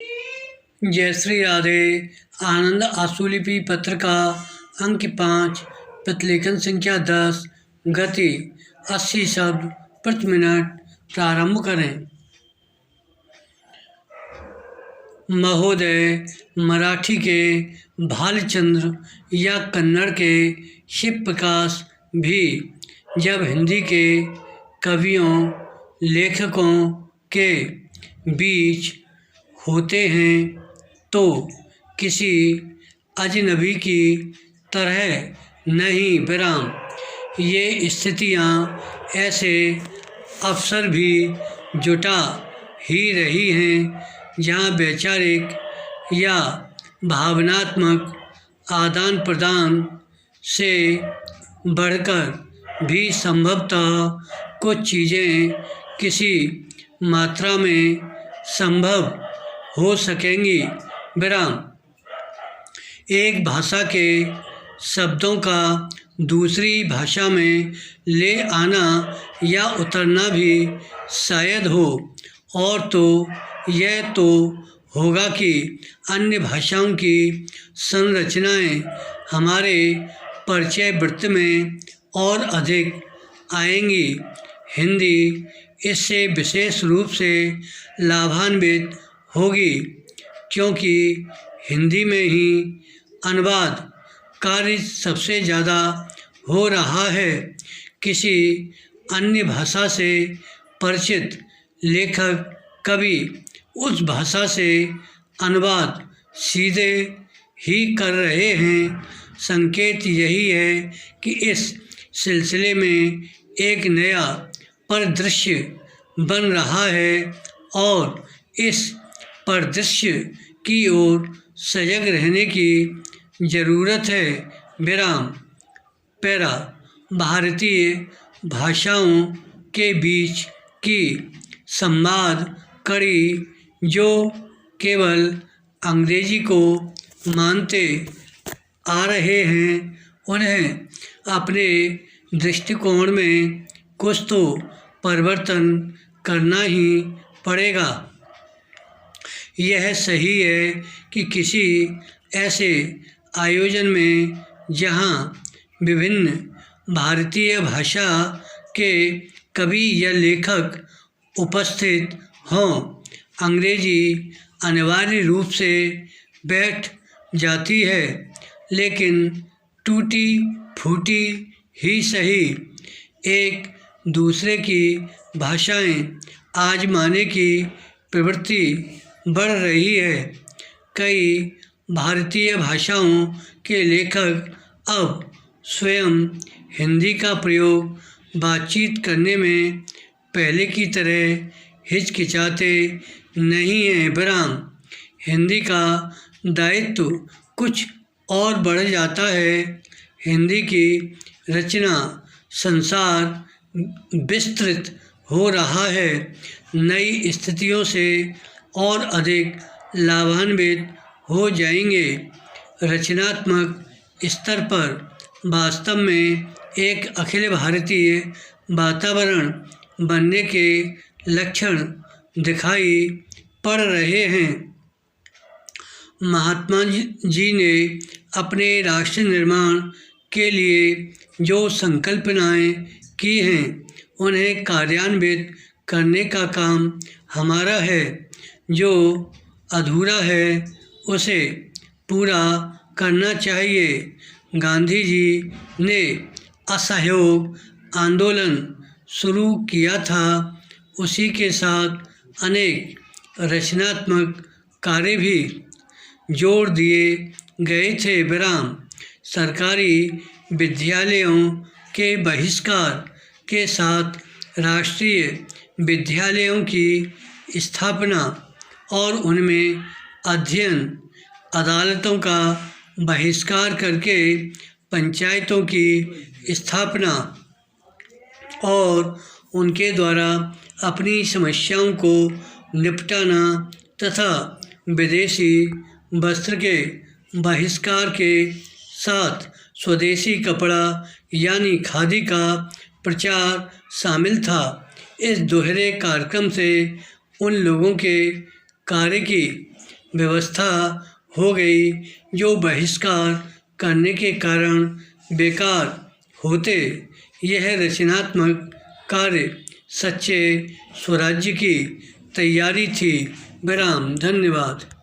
जय श्री राधे। आनंद आशुलिपि पत्र का अंक 5, प्रतिलेखन संख्या 10, गति 80 शब्द प्रति मिनट। प्रारंभ करें। महोदय, मराठी के भालचंद्र या कन्नड़ के शिव प्रकाश भी जब हिंदी के कवियों लेखकों के बीच होते हैं तो किसी अजनबी की तरह नहीं विराम। ये स्थितियाँ ऐसे अवसर भी जुटा ही रही हैं जहाँ वैचारिक या भावनात्मक आदान प्रदान से बढ़कर भी संभवतः कुछ चीज़ें किसी मात्रा में संभव हो सकेंगी विराम। एक भाषा के शब्दों का दूसरी भाषा में ले आना या उतरना भी शायद हो, और तो यह तो होगा कि अन्य भाषाओं की संरचनाएं हमारे परिचय वृत्त में और अधिक आएंगी। हिंदी इससे विशेष रूप से लाभान्वित होगी क्योंकि हिंदी में ही अनुवाद कार्य सबसे ज़्यादा हो रहा है। किसी अन्य भाषा से परिचित लेखक कवि उस भाषा से अनुवाद सीधे ही कर रहे हैं। संकेत यही है कि इस सिलसिले में एक नया परिदृश्य बन रहा है और इस परिदृश्य की ओर सजग रहने की ज़रूरत है विराम। पैरा भारतीय भाषाओं के बीच की संवाद कड़ी जो केवल अंग्रेजी को मानते आ रहे हैं, उन्हें अपने दृष्टिकोण में कुछ तो परिवर्तन करना ही पड़ेगा। यह सही है कि किसी ऐसे आयोजन में जहां विभिन्न भारतीय भाषा के कवि या लेखक उपस्थित हों, अंग्रेजी अनिवार्य रूप से बैठ जाती है, लेकिन टूटी फूटी ही सही। एक दूसरे की भाषाएं आजमाने की प्रवृत्ति बढ़ रही है। कई भारतीय भाषाओं के लेखक अब स्वयं हिंदी का प्रयोग बातचीत करने में पहले की तरह हिचकिचाते नहीं हैं विराम। हिंदी का दायित्व कुछ और बढ़ जाता है। हिंदी की रचना संसार विस्तृत हो रहा है। नई स्थितियों से और अधिक लाभान्वित हो जाएंगे। रचनात्मक स्तर पर वास्तव में एक अखिल भारतीय वातावरण बनने के लक्षण दिखाई पड़ रहे हैं। महात्मा जी ने अपने राष्ट्र निर्माण के लिए जो संकल्पनाएं की हैं, उन्हें कार्यान्वित करने का काम हमारा है। जो अधूरा है उसे पूरा करना चाहिए। गांधी जी ने असहयोग आंदोलन शुरू किया था, उसी के साथ अनेक रचनात्मक कार्य भी जोड़ दिए गए थे विराम। सरकारी विद्यालयों के बहिष्कार के साथ राष्ट्रीय विद्यालयों की स्थापना और उनमें अध्ययन अदालतों का बहिष्कार करके पंचायतों की स्थापना और उनके द्वारा अपनी समस्याओं को निपटाना तथा विदेशी वस्त्र के बहिष्कार के साथ स्वदेशी कपड़ा यानी खादी का प्रचार शामिल था। इस दोहरे कार्यक्रम से उन लोगों के कार्य की व्यवस्था हो गई, जो बहिष्कार करने के कारण बेकार होते। यह रचनात्मक कार्य सच्चे स्वराज्य की तैयारी थी। विराम। धन्यवाद।